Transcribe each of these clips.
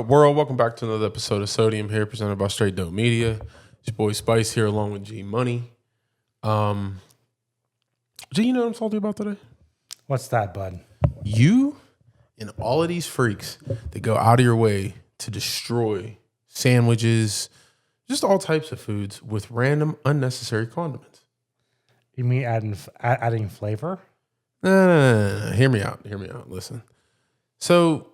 up, world? Welcome back to another episode of Sodium here, presented by Straight Dope Media. It's your boy Spice here, along with G Money. G, you know what I'm salty about today? What's that, bud? You and all of these freaks that go out of your way to destroy sandwiches, just all types of foods with random unnecessary condiments. You mean adding flavor? No. Hear me out. Listen. So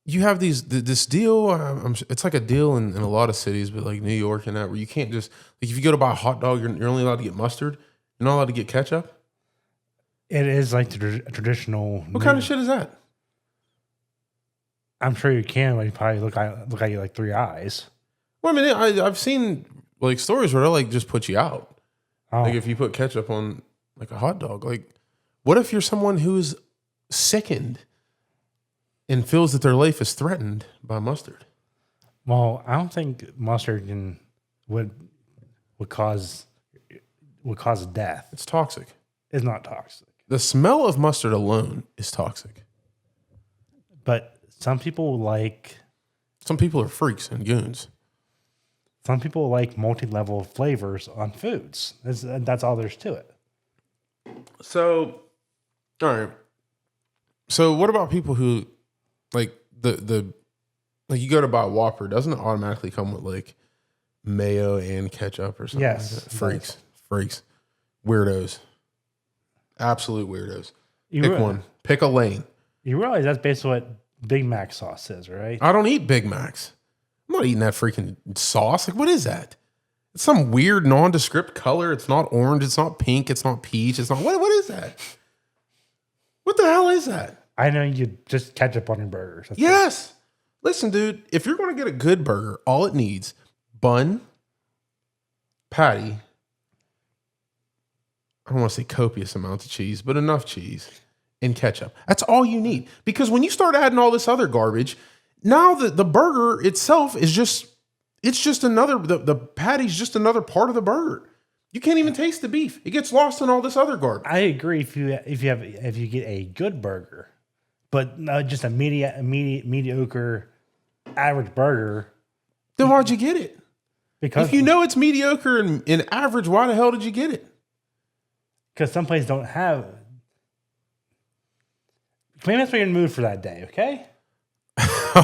you have this deal. It's like a deal in a lot of cities, but like New York and that, where you can't just like if you go to buy a hot dog, you're only allowed to get mustard. You're not allowed to get ketchup. It is like a traditional. What kind of shit is that? I'm sure you can, but you probably look at you like three eyes. Well, I mean, I've seen like stories where they'll like just put you out. Oh. Like if you put ketchup on like a hot dog, like what if you're someone who's sickened and feels that their life is threatened by mustard? Well, I don't think mustard would cause death. It's toxic. It's not toxic. The smell of mustard alone is toxic. But some people are freaks and goons. Some people like multi-level flavors on foods. That's all there's to it. So, all right. So what about people who like the like you go to buy a Whopper, doesn't it automatically come with like mayo and ketchup or something? Yes. Like that? Freaks. Weirdos. Absolute weirdos. Pick one. Pick a lane. You realize that's basically what Big Mac sauce is, right? I don't eat Big Macs. I'm not eating that freaking sauce. Like, what is that? It's some weird nondescript color. It's not orange. It's not pink. It's not peach. It's not what is that? What the hell is that? I know you just ketchup on your burgers. That's Yes. Listen, dude, if you're going to get a good burger, all it needs, bun, patty, I don't want to say copious amounts of cheese, but enough cheese and ketchup. That's all you need. Because when you start adding all this other garbage, now the burger itself is just another, the patty's just another part of the burger. You can't even taste the beef. It gets lost in all this other garbage. I agree if you get a good burger, but not just a mediocre average burger. Then why'd you get it? Because if you know it's mediocre and average, why the hell did you get it? Because some places don't have. Maybe that's what you're in the mood for that day, okay?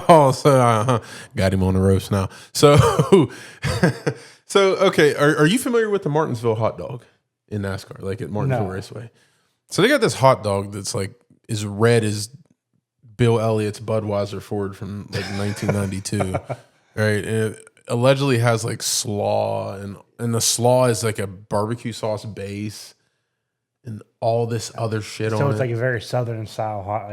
Oh, so got him on the roast now. So, okay. Are you familiar with the Martinsville hot dog in NASCAR, like at Martinsville Raceway? So they got this hot dog that's like as red as Bill Elliott's Budweiser Ford from like 1992, right? And it allegedly has like slaw, and the slaw is like a barbecue sauce base. And all this other shit on it. So it's like a very southern style hot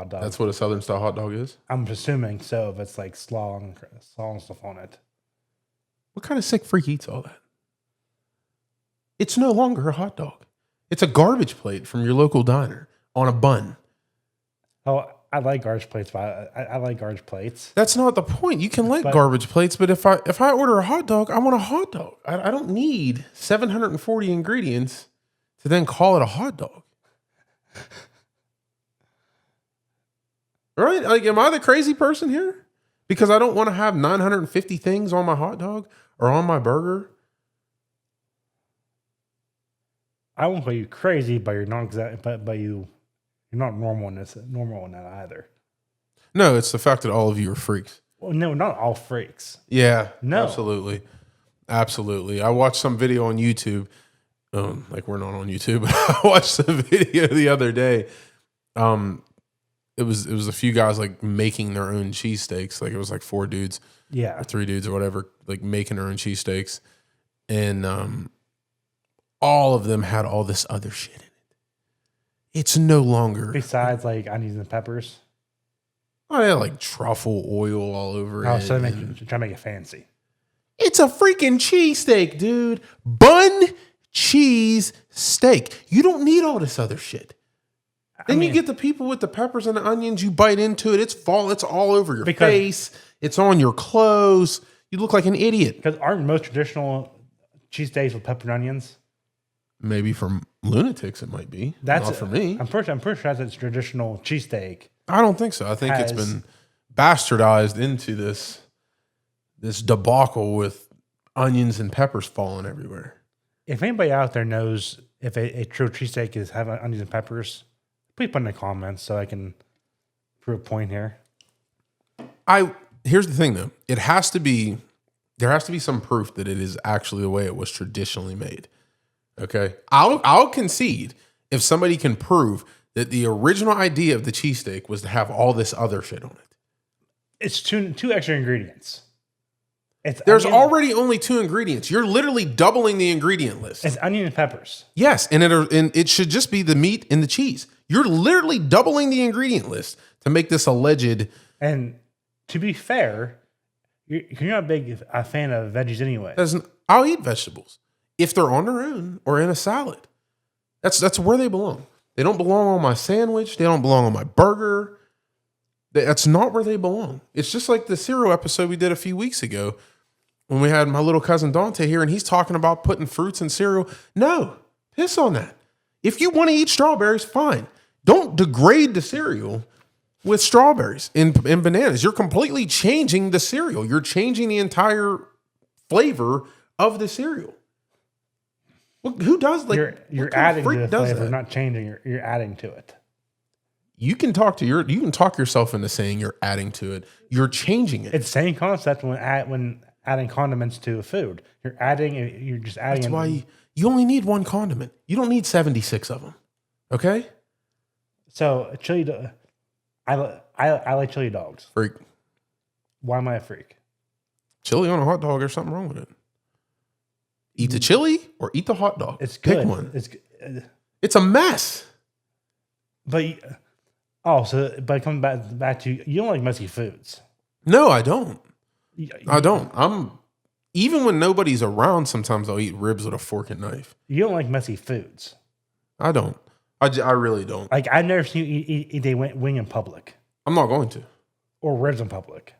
dog. That's what a southern style hot dog is? I'm assuming so. If it's like slaw and stuff on it. What kind of sick freak eats all that? It's no longer a hot dog. It's a garbage plate from your local diner on a bun. Oh, I like garbage plates, but I like garbage plates. That's not the point. You can like garbage plates, but if I order a hot dog, I want a hot dog. I don't need 740 ingredients to then call it a hot dog. Right? Like, am I the crazy person here? Because I don't want to have 950 things on my hot dog or on my burger. I won't call you crazy, but you're not you're not normal in that either. No, it's the fact that all of you are freaks. Well, no, not all freaks. Yeah, no, absolutely. I watched some video on YouTube. Like we're not on YouTube, but I watched a video the other day. It was a few guys like making their own cheesesteaks. Like it was like 4 dudes, or 3 dudes or whatever, like making their own cheesesteaks, and all of them had all this other shit in it. It's no longer besides like onions and peppers. Oh yeah, like truffle oil all over it. Oh, so try to make it fancy. It's a freaking cheesesteak, dude. Bun. Cheese steak. You don't need all this other shit. Then you get the people with the peppers and the onions. You bite into it. It's all over your face. It's on your clothes. You look like an idiot. Because aren't most traditional cheesesteaks with pepper and onions? Maybe for lunatics it might be. That's not for me. I'm pretty sure that's a traditional cheesesteak. I don't think so. I think it's been bastardized into this debacle with onions and peppers falling everywhere. If anybody out there knows if a true cheesesteak is having onions and peppers, please put in the comments so I can prove a point here. Here's the thing though. There has to be some proof that it is actually the way it was traditionally made. Okay. I'll concede if somebody can prove that the original idea of the cheesesteak was to have all this other shit on it. It's two extra ingredients. There's already only 2 ingredients. You're literally doubling the ingredient list. It's onion and peppers. Yes, and it should just be the meat and the cheese. You're literally doubling the ingredient list to make this alleged. And to be fair, you're not a fan of veggies anyway. I'll eat vegetables if they're on their own or in a salad. That's where they belong. They don't belong on my sandwich. They don't belong on my burger. That's not where they belong. It's just like the cereal episode we did a few weeks ago when we had my little cousin Dante here and he's talking about putting fruits in cereal. No, piss on that. If you want to eat strawberries, fine. Don't degrade the cereal with strawberries and bananas. You're completely changing the cereal. You're changing the entire flavor of the cereal. Well, who does you're adding to the flavor, not changing. You're adding to it. You can talk yourself into saying you're adding to it. You're changing it. It's the same concept when adding condiments to a food. You're just adding. That's why you only need 1 condiment. You don't need 76 of them. Okay. So I like chili dogs. Freak. Why am I a freak? Chili on a hot dog, there's something wrong with it. Eat the chili or eat the hot dog. It's good. Pick one. It's a mess. But coming back to you don't like messy foods. No, I don't. I don't. Even when nobody's around, sometimes I'll eat ribs with a fork and knife. You don't like messy foods. I don't. I really don't. Like I've never seen you eat a wing in public. I'm not going to. Or ribs in public.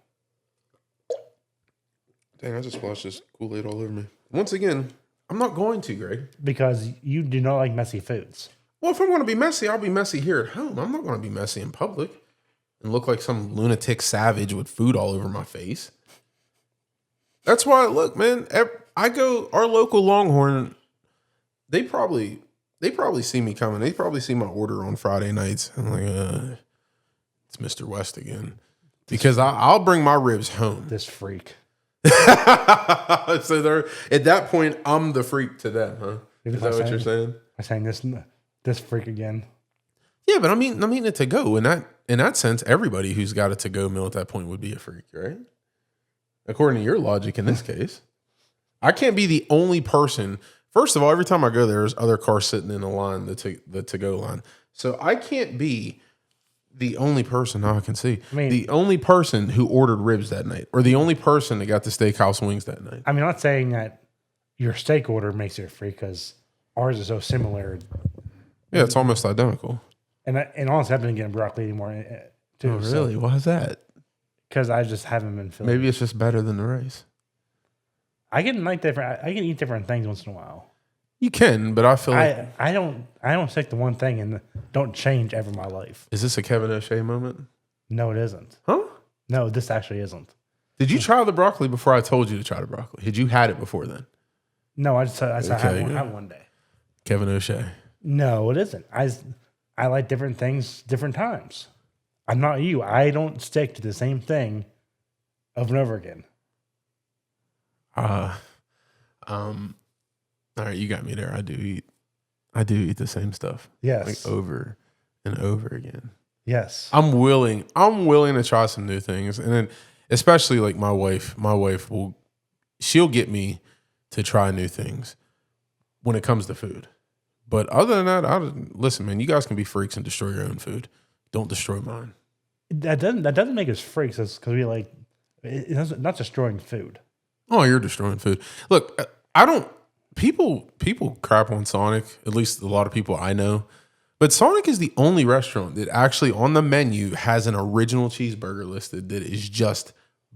Dang, I just splashed this Kool-Aid all over me. Once again, I'm not going to, Greg. Because you do not like messy foods. Well, if I'm going to be messy, I'll be messy here at home. I'm not going to be messy in public and look like some lunatic savage with food all over my face. That's why, look, man, our local Longhorn, they probably see me coming. They probably see my order on Friday nights. I'm like, it's Mr. West again. Because I'll bring my ribs home. This freak. So they're at that point, I'm the freak to them, huh? Is that what you're saying? I'm saying this freak again. Yeah, but I'm eating it to go. In that sense, everybody who's got a to go meal at that point would be a freak, right? According to your logic in this case. I can't be the only person. First of all, every time I go there's other cars sitting in the line, the to go line. So I can't be the only person, now I can see, the only person who ordered ribs that night, or the only person that got the steakhouse wings that night. I mean, I'm not saying that your steak order makes it free because ours is so similar. Yeah, it's almost identical. And honestly, I've been getting broccoli anymore too. Oh, really? So, why is that? Because I just haven't been feeling. Maybe it's just better than the rice. I can eat different things once in a while. You can, but I feel like I don't stick to one thing and don't change ever in my life. Is this a Kevin O'Shea moment? No, it isn't. Huh? No, this actually isn't. Did you try the broccoli before I told you to try the broccoli? Had you had it before then? No, I had one day. Kevin O'Shea. No, it isn't. I like different things different times. I'm not you. I don't stick to the same thing over and over again. All right, you got me there. I do eat the same stuff. Yes. Like over and over again. Yes. I'm willing to try some new things. And then especially like my wife she'll get me to try new things when it comes to food. But other than that, listen, man, you guys can be freaks and destroy your own food. Don't destroy mine. That doesn't make us freaks because we like it's not destroying food. Oh, you're destroying food. Look, people crap on Sonic, at least a lot of people I know. But Sonic is the only restaurant that actually on the menu has an original cheeseburger listed that is just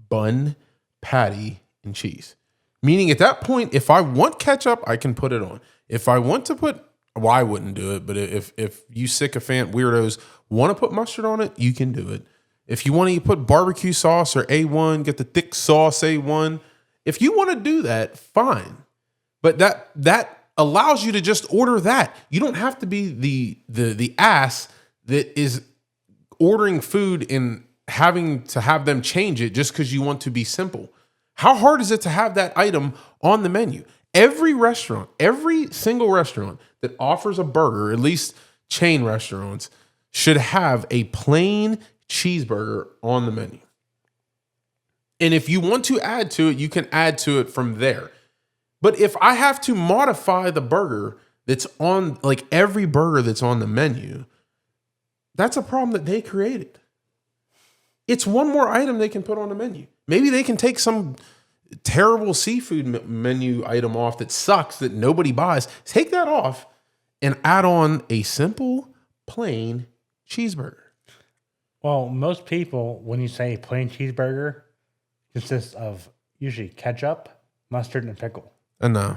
bun, patty, and cheese. Meaning at that point, if I want ketchup, I can put it on. If I want to put, well, I wouldn't do it, but if you sycophant weirdos want to put mustard on it, you can do it. If you want to put barbecue sauce or A1, get the thick sauce A1. If you want to do that, fine. But that allows you to just order that. You don't have to be the ass that is ordering food and having to have them change it just because you want to be simple. How hard is it to have that item on the menu? Every restaurant, every single restaurant that offers a burger, at least chain restaurants, should have a plain cheeseburger on the menu. And if you want to add to it, you can add to it from there. But if I have to modify the burger that's on, like every burger that's on the menu, that's a problem that they created. It's one more item they can put on the menu. Maybe they can take some terrible seafood menu item off that sucks, that nobody buys. Take that off and add on a simple, plain cheeseburger. Well, most people, when you say plain cheeseburger, consists of usually ketchup, mustard, and pickle. No.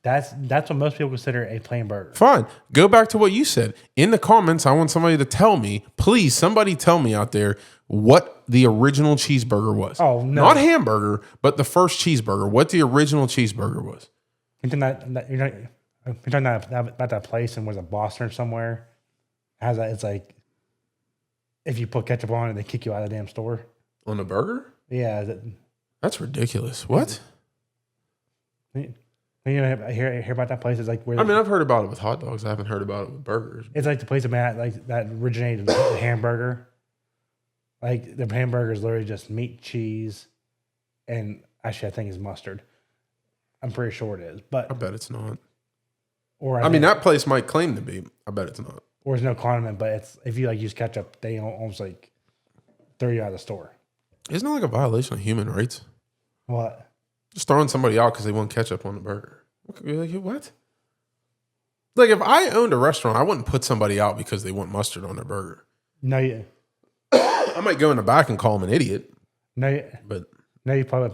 That's what most people consider a plain burger. Fine. Go back to what you said. In the comments, I want somebody to tell me, please, somebody tell me out there what the original cheeseburger was. Oh, no. Not hamburger, but the first cheeseburger. What the original cheeseburger was. You're talking about that place and was it Boston or somewhere? It's like, if you put ketchup on it, they kick you out of the damn store. On a burger? Yeah. That's ridiculous. What? You know, hear about that place? It's like where I've heard about it with hot dogs. I haven't heard about it with burgers. it's like the place that originated the hamburger. Like the hamburger is literally just meat, cheese, and actually I think it's mustard. I'm pretty sure it is, but I bet it's not. Or that place might claim to be. I bet it's not. Or there's no condiment, but it's if you like use ketchup, they almost like throw you out of the store. Isn't it like a violation of human rights? What? Just throwing somebody out because they want ketchup on the burger. You're like, what? Like, if I owned a restaurant, I wouldn't put somebody out because they want mustard on their burger. No, you. I might go in the back and call them an idiot. No, you probably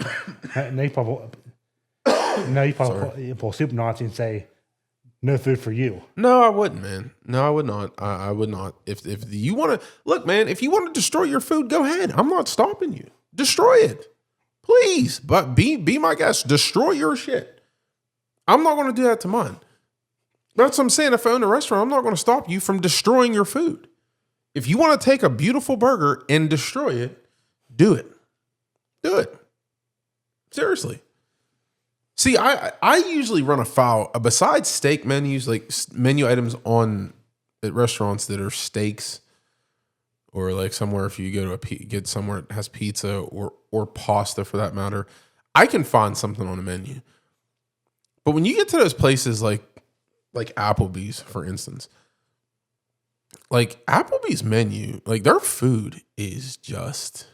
pull soup Nazi and say, "No food for you." No, I wouldn't, man. No, I would not. I would not. If you want to look, man, if you want to destroy your food, go ahead. I'm not stopping you. Destroy it. Please, but be my guest. Destroy your shit. I'm not going to do that to mine. That's what I'm saying. If I own a restaurant, I'm not going to stop you from destroying your food. If you want to take a beautiful burger and destroy it, do it. Do it. Seriously. See, I usually run afoul, besides steak menus, like menu items at restaurants that are steaks, or like somewhere if you go to get somewhere that has pizza or pasta for that matter, I can find something on the menu. But when you get to those places like Applebee's, for instance, like Applebee's menu, like their food is just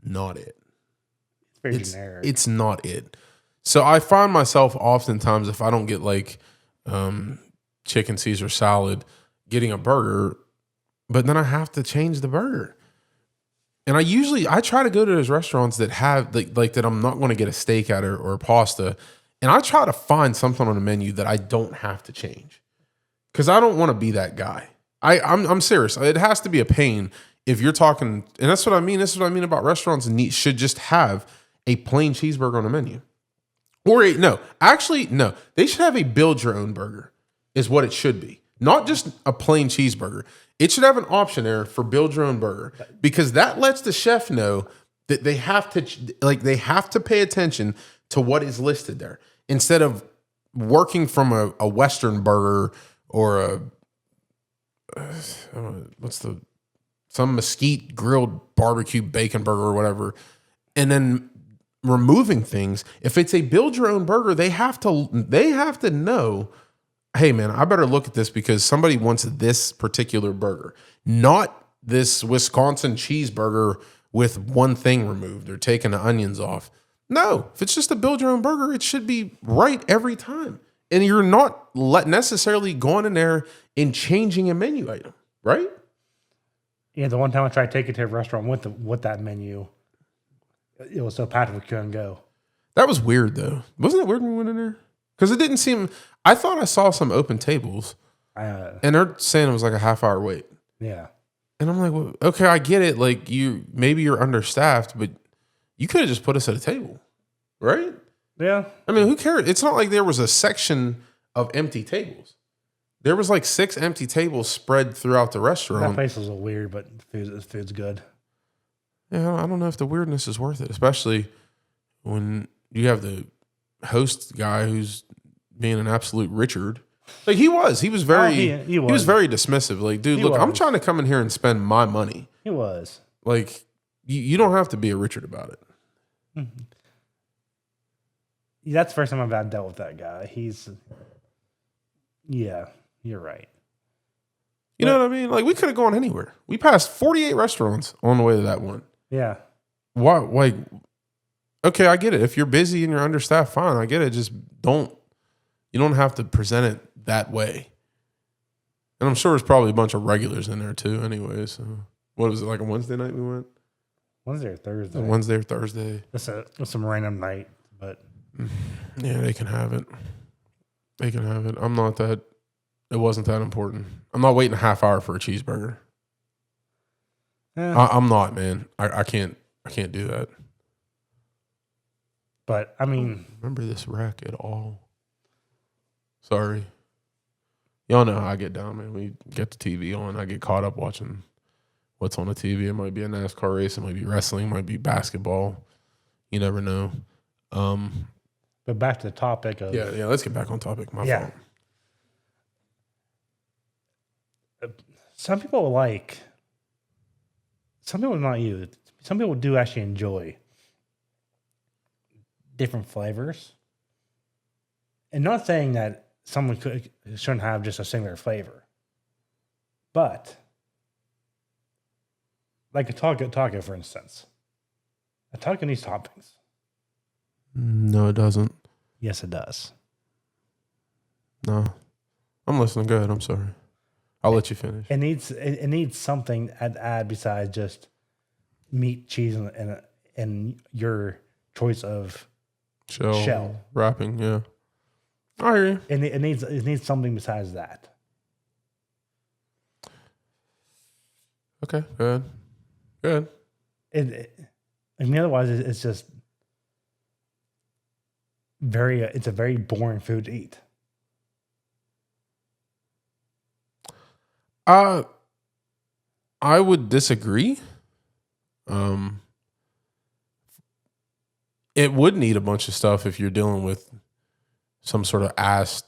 not it. It's very generic. It's not it. So I find myself oftentimes, if I don't get like chicken Caesar salad, getting a burger, but then I have to change the burger. And I try to go to those restaurants that have like that I'm not going to get a steak at or pasta. And I try to find something on the menu that I don't have to change. Because I don't want to be that guy. I'm serious. It has to be a pain if you're talking, and that's what I mean. This is what I mean about restaurants should just have a plain cheeseburger on the menu. No. They should have a build your own burger is what it should be. Not just a plain cheeseburger. It should have an option there for build your own burger, because that lets the chef know that they have to pay attention to what is listed there instead of working from a Western burger or some mesquite grilled barbecue bacon burger or whatever, and then removing things. If it's a build your own burger, they have to know, hey man, I better look at this because somebody wants this particular burger, not this Wisconsin cheeseburger with one thing removed or taking the onions off. No, if it's just a build your own burger, it should be right every time. And you're not necessarily going in there and changing a menu item, right? Yeah, the one time I tried to take it to a restaurant with that menu, it was so packed we couldn't go. That was weird though. Wasn't it weird when we went in there? Because it didn't seem, I thought I saw some open tables and they're saying it was like a half hour wait. Yeah. And I'm like, well, okay, I get it. Like maybe you're understaffed, but you could have just put us at a table, right? Yeah. I mean, who cares? It's not like there was a section of empty tables. There was like 6 empty tables spread throughout the restaurant. That place was a little weird, but food's good. Yeah, I don't know if the weirdness is worth it, especially when you have the host guy who's being an absolute Richard. Like he was very, he was very dismissive. Like, dude, look, I'm trying to come in here and spend my money. He was like, you don't have to be a Richard about it. Mm-hmm. That's the first time I've dealt with that guy. Yeah, you're right. You know what I mean? Like, we could have gone anywhere. We passed 48 restaurants on the way to that one. Yeah. Why? Like, okay, I get it. If you're busy and you're understaffed, fine. I get it. Just you don't have to present it that way. And I'm sure there's probably a bunch of regulars in there too anyway. So, what was it, like a Wednesday night we went? Wednesday or Thursday? Wednesday or Thursday. It's some random night, but. Yeah, they can have it. They can have it. I'm not that. It wasn't that important. I'm not waiting a half hour for a cheeseburger. I'm not, man. I can't do that. But I mean, remember this rack at all? Sorry. Y'all know how I get down, man. We get the TV on. I get caught up watching what's on the TV. It might be a NASCAR race. It might be wrestling. It might be basketball. You never know. But back to the topic of yeah. Let's get back on topic. My fault. Some people not you. Some people do actually enjoy different flavors. And not saying that someone shouldn't have just a singular flavor. But like a taco, for instance. A taco needs toppings. No, it doesn't. Yes, it does. No. I'm listening. Go ahead. I'm sorry. I'll let you finish. It needs something to add besides just meat, cheese, and your choice of shell wrapping. Yeah, I hear you. It needs something besides that. Okay, good. I mean, otherwise, it's just it's a very boring food to eat. I would disagree. It would need a bunch of stuff if you're dealing with some sort of ass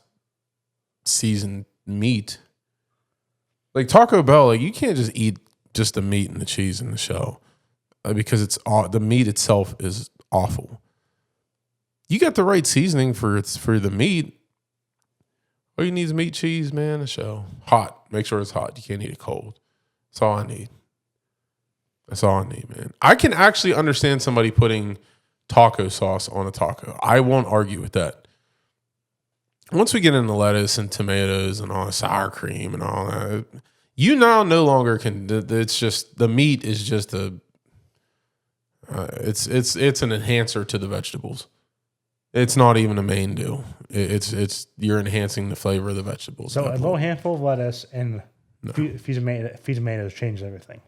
seasoned meat. Like Taco Bell, like you can't just eat just the meat and the cheese and the shell because the meat itself is awful. You got the right seasoning for the meat. All you need is meat, cheese, man, a shell. Hot. Make sure it's hot. You can't eat it cold. That's all I need. That's all I need, man. I can actually understand somebody putting taco sauce on a taco. I won't argue with that. Once we get into lettuce and tomatoes and all the sour cream and all that, you now no longer can. It's just the meat is just it's an enhancer to the vegetables. It's not even a main deal. It's you're enhancing the flavor of the vegetables. So a little handful of lettuce and a few tomatoes change everything.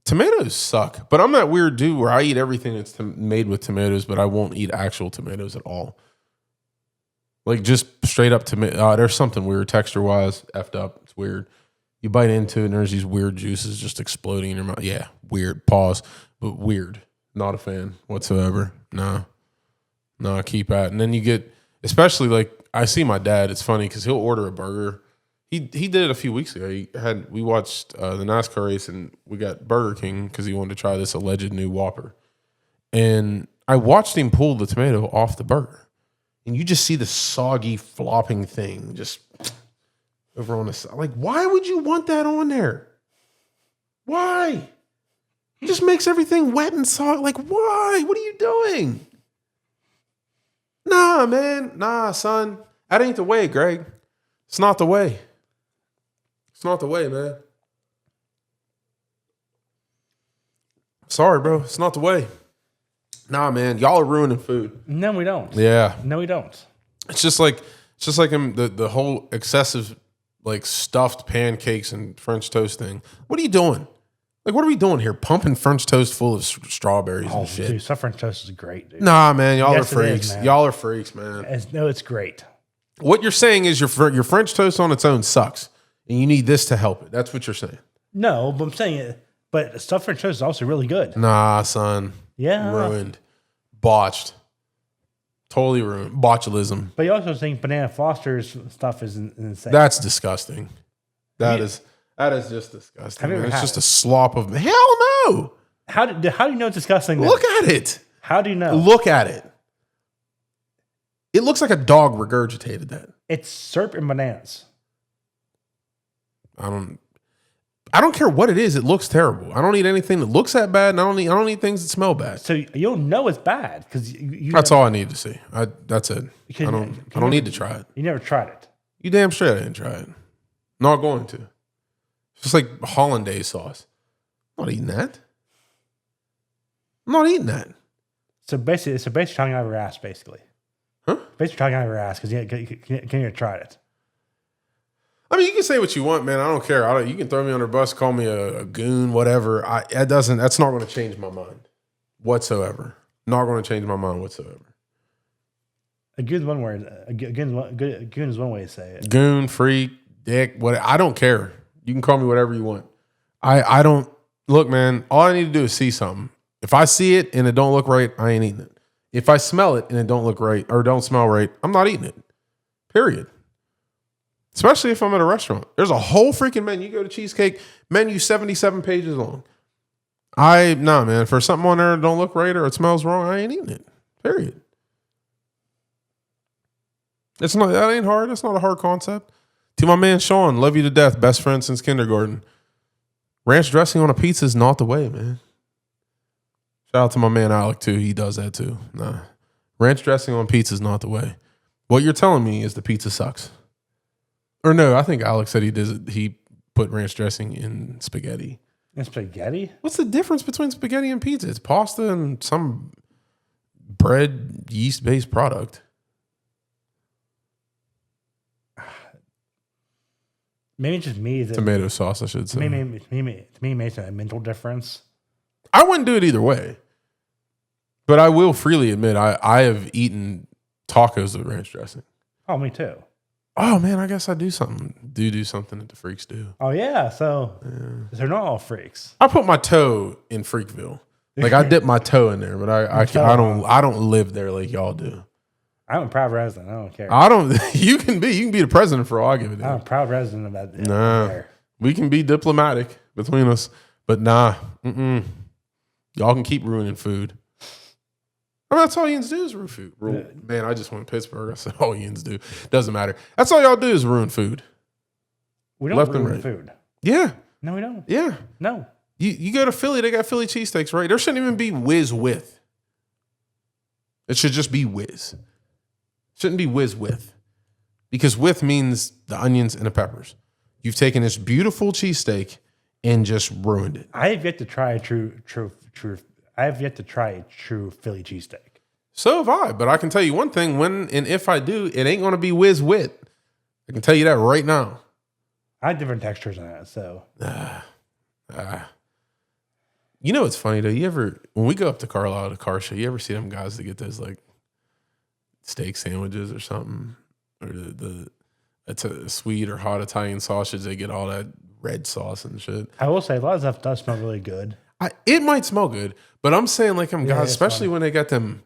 Tomatoes suck, but I'm that weird dude where I eat everything that's made with tomatoes, but I won't eat actual tomatoes at all. Like just straight up tomato. There's something weird texture wise, effed up. It's weird. You bite into it and there's these weird juices just exploding in your mouth. Yeah, weird. Pause, but weird. Not a fan whatsoever. No, keep at. And then you get, especially like I see my dad. It's funny because he'll order a burger. He did it a few weeks ago. We watched the NASCAR race and we got Burger King because he wanted to try this alleged new Whopper. And I watched him pull the tomato off the burger. And you just see the soggy, flopping thing just over on the side. Like, why would you want that on there? Why? It just makes everything wet and soggy. Like, why? What are you doing? Nah, man. Nah, son. That ain't the way, Greg. It's not the way. It's not the way, man. Sorry, bro. It's not the way. Nah, man. Y'all are ruining food. No, we don't. Yeah. No, we don't. It's just like the whole excessive like stuffed pancakes and French toast thing. What are you doing? Like, what are we doing here? Pumping French toast full of strawberries and shit. Dude, stuffed French toast is great, dude. Nah, man, y'all Yes, are it is, freaks. man. Y'all are freaks, man. It's great. What you're saying is your French toast on its own sucks, and you need this to help it. That's what you're saying. No, but I'm saying it. But stuffed French toast is also really good. Nah, son. Yeah. Ruined. Botched. Totally ruined. Botulism. But you also think Banana Foster's stuff is insane. That's disgusting. That is just disgusting. Have you ever It's had just it? a slop of hell no. How do you know it's disgusting? Then? Look at it. How do you know? Look at it. It looks like a dog regurgitated that. It's syrup and bananas. I don't care what it is. It looks terrible. I don't eat anything that looks that bad, and I don't eat things that smell bad. So you'll know it's bad because you. That's all I need to see. That's it. Because I don't need to try it. You never tried it. You damn straight I didn't try it. Not going to. It's just like hollandaise sauce. I'm not eating that. I'm not eating that. So basically, it's a basic talking out of your ass, basically. Huh? Basically talking out of your ass because you never tried it. I mean, you can say what you want, man. I don't care. You can throw me under a bus, call me a goon, whatever. That's not going to change my mind whatsoever. Not going to change my mind whatsoever. A goon's one word. A goon is one way to say it. Goon, freak, dick, what? I don't care. You can call me whatever you want. I don't look, man. All I need to do is see something. If I see it and it don't look right, I ain't eating it. If I smell it and it don't look right or don't smell right, I'm not eating it. Period. Especially if I'm at a restaurant. There's a whole freaking menu. You go to Cheesecake, menu 77 pages long. Nah, man. For something on there that don't look right or it smells wrong, I ain't eating it. Period. That ain't hard. That's not a hard concept. To my man Sean, love you to death. Best friend since kindergarten. Ranch dressing on a pizza is not the way, man. Shout out to my man Alec too. He does that too. Nah. Ranch dressing on pizza is not the way. What you're telling me is the pizza sucks. Or no, I think Alex said he put ranch dressing in spaghetti. In spaghetti? What's the difference between spaghetti and pizza? It's pasta and some bread, yeast-based product. Maybe it's just me. Tomato sauce, I should say. To me, it makes a mental difference. I wouldn't do it either way. But I will freely admit I have eaten tacos with ranch dressing. Oh, me too. Oh man, I guess I do something that the freaks do. Oh yeah, so they're not all freaks. I put my toe in Freakville. Like I dip my toe in there, but I don't live there like y'all do. I'm a proud resident. I don't care. You can be the president for all I give a damn. I'm a proud resident of that. Nah, we can be diplomatic between us, but nah, y'all can keep ruining food. I mean, that's all yins do is ruin food. Man, I just went to Pittsburgh. I said all yins do. Doesn't matter. That's all y'all do is ruin food. We don't ruin food. Yeah. No, we don't. Yeah. No. You go to Philly, they got Philly cheesesteaks, right? There shouldn't even be whiz with. It should just be whiz. Shouldn't be whiz with. Because with means the onions and the peppers. You've taken this beautiful cheesesteak and just ruined it. I have yet to try a true Philly cheesesteak. So have I, but I can tell you one thing, when and if I do, it ain't gonna be whiz with. I can tell you that right now. I have different textures on that, so. You know what's funny though? When we go up to Carlisle to car show, you ever see them guys that get those like steak sandwiches or something? Or it's a sweet or hot Italian sausage, they get all that red sauce and shit. I will say a lot of stuff does smell really good. It might smell good, but I'm saying like them guys, especially when they got them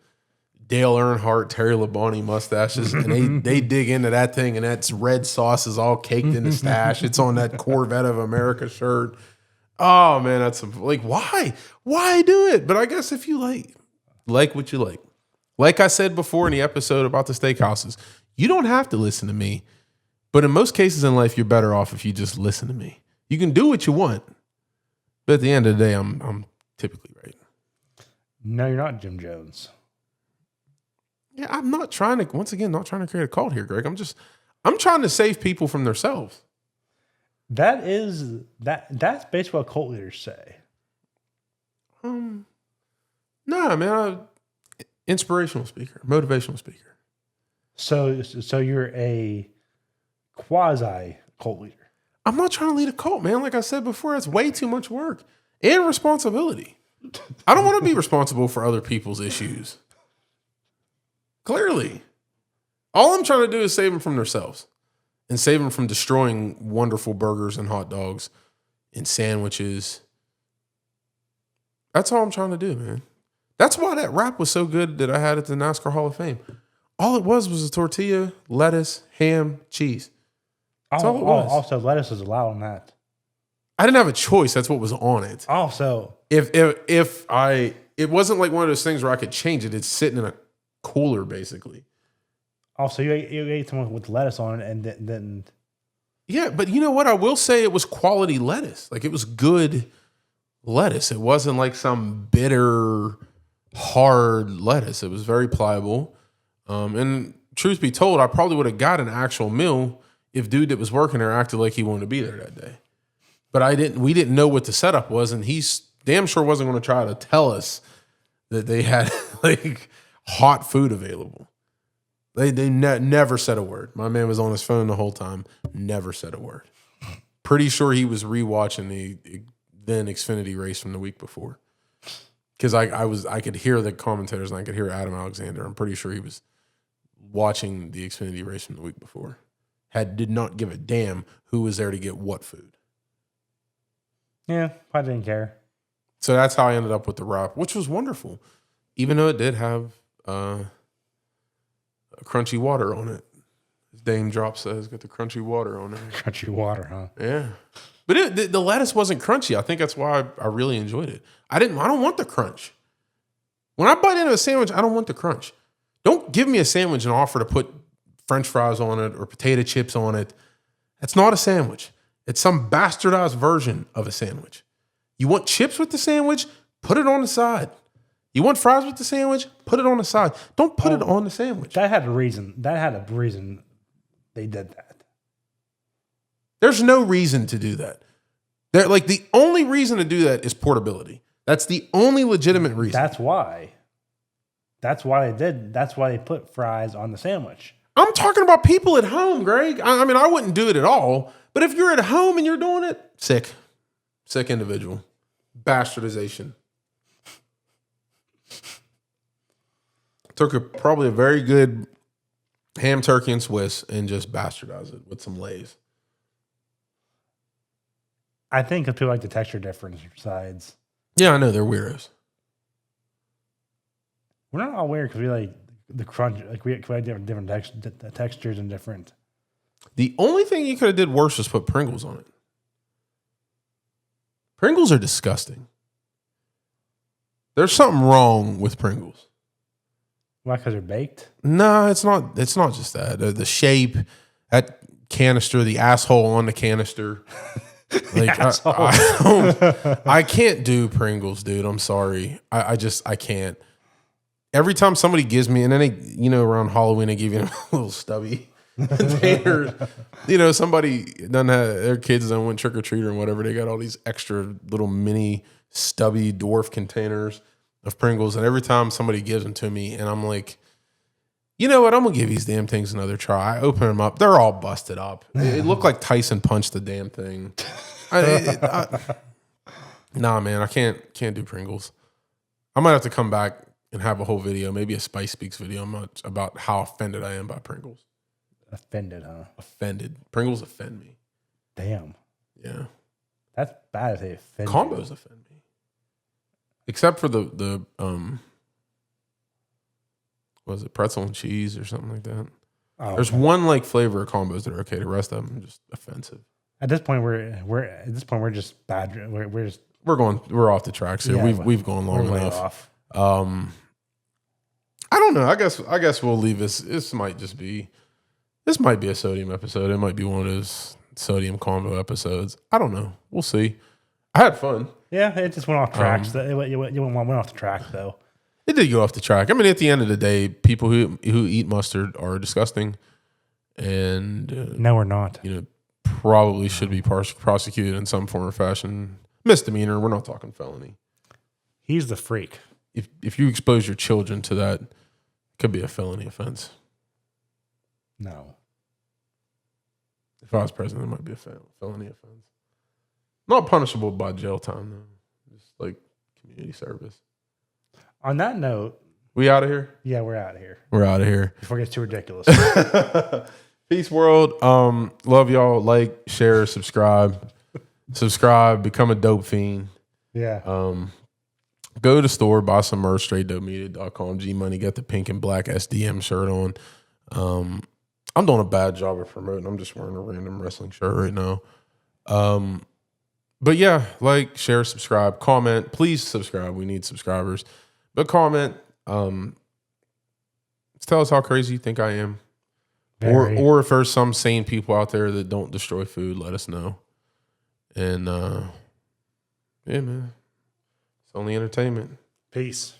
Dale Earnhardt, Terry Labonte mustaches, and they dig into that thing, and that red sauce is all caked in the stash. It's on that Corvette of America shirt. Oh man, that's like why do it? But I guess if you like what you like I said before in the episode about the steakhouses, you don't have to listen to me. But in most cases in life, you're better off if you just listen to me. You can do what you want. But at the end of the day, I'm typically right. No, you're not Jim Jones. Yeah, I'm not trying to create a cult here, Greg. I'm trying to save people from themselves. That's basically what cult leaders say. Nah, man, inspirational speaker, motivational speaker. So you're a quasi cult leader. I'm not trying to lead a cult, man. Like I said before, it's way too much work and responsibility. I don't want to be responsible for other people's issues. Clearly. All I'm trying to do is save them from themselves and save them from destroying wonderful burgers and hot dogs and sandwiches. That's all I'm trying to do, man. That's why that wrap was so good that I had at the NASCAR Hall of Fame. All it was a tortilla, lettuce, ham, cheese. That's all it was. Also, lettuce is allowed on that. I didn't have a choice. That's what was on it. Also, it wasn't like one of those things where I could change it. It's sitting in a cooler, basically. Also, you ate something with lettuce on it and then. Yeah, but you know what? I will say it was quality lettuce. Like, it was good lettuce. It wasn't like some bitter, hard lettuce. It was very pliable. And truth be told, I probably would have got an actual meal if dude that was working there acted like he wanted to be there that day. But we didn't know what the setup was, and he's damn sure wasn't going to try to tell us that they had like hot food available. They never said a word. My man was on his phone the whole time, never said a word. Pretty sure he was rewatching the then Xfinity race from the week before. Because I could hear the commentators and I could hear Adam Alexander. I'm pretty sure he was watching the Xfinity race from the week before. Did not give a damn who was there to get what food. Yeah, I didn't care. So that's how I ended up with the wrap, which was wonderful. Even though it did have crunchy water on it. As Dame Drop says, got the crunchy water on it. Crunchy water, huh? Yeah. But the lettuce wasn't crunchy. I think that's why I really enjoyed it. I don't want the crunch. When I bite into a sandwich, I don't want the crunch. Don't give me a sandwich and offer to put French fries on it or potato chips on it. That's not a sandwich. It's some bastardized version of a sandwich. You want chips with the sandwich? Put it on the side. You want fries with the sandwich? Put it on the side. Don't put it on the sandwich. That had a reason. They did that. There's no reason to do that. The only reason to do that is portability. That's the only legitimate reason. That's why. That's why they did. That's why they put fries on the sandwich. I'm talking about people at home, Greg. I mean, I wouldn't do it at all. But if you're at home and you're doing it, sick individual. Bastardization. Took probably a very good ham, turkey, and Swiss and just bastardized it with some Lay's. I think people like the texture difference sides. Yeah, I know. They're weirdos. We're not all weird because we like the crunch. Like we had different textures and different. The only thing you could have did worse was put Pringles on it. Pringles are disgusting. There's something wrong with Pringles. Why? Because they're baked? No, it's not. It's not just that. The shape, that canister, the asshole on the canister. Like I can't do Pringles, dude. I'm sorry. I can't. Every time somebody gives me, and then around Halloween, they give you a little stubby containers. Somebody doesn't have their kids don't want trick or treat or whatever. They got all these extra little mini stubby dwarf containers of Pringles, and every time somebody gives them to me, and I'm like, you know what? I'm gonna give these damn things another try. I open them up; they're all busted up. It looked like Tyson punched the damn thing. Nah, man, I can't do Pringles. I might have to come back and have a whole video, maybe a Spice Speaks video about how offended I am by Pringles. Offended, huh? Offended. Pringles offend me. Damn. Yeah. That's bad if they offend Combos you. offend me. Except for the was it pretzel and cheese or something like that? Oh, There's one flavor of combos that are okay. The rest of them are just offensive. At this point, we're just bad. We're off the tracks here. Yeah, we've gone long enough. Off. I don't know. I guess we'll leave this. This might be a sodium episode. It might be one of those sodium combo episodes. I don't know. We'll see. I had fun. Yeah, it just went off track. It went off the track though. It did go off the track. I mean, at the end of the day, people who eat mustard are disgusting, and no, we're not. Probably should be prosecuted in some form or fashion. Misdemeanor. We're not talking felony. He's the freak. If you expose your children to that, it could be a felony offense. No. If I was president, it might be a felony offense. Not punishable by jail time, though. Just like community service. On that note, we out of here? Yeah, we're out of here. We're out of here. Before it gets too ridiculous. Peace, world. Love y'all. Like, share, subscribe. Become a dope fiend. Yeah. Go to the store, buy some merch, straightdopemedia.com. G Money, get the pink and black SDM shirt on. I'm doing a bad job of promoting. I'm just wearing a random wrestling shirt right now. But yeah, like, share, subscribe, comment. Please subscribe. We need subscribers. But comment. Tell us how crazy you think I am. Or if there's some sane people out there that don't destroy food, let us know. And yeah, man. It's only entertainment. Peace.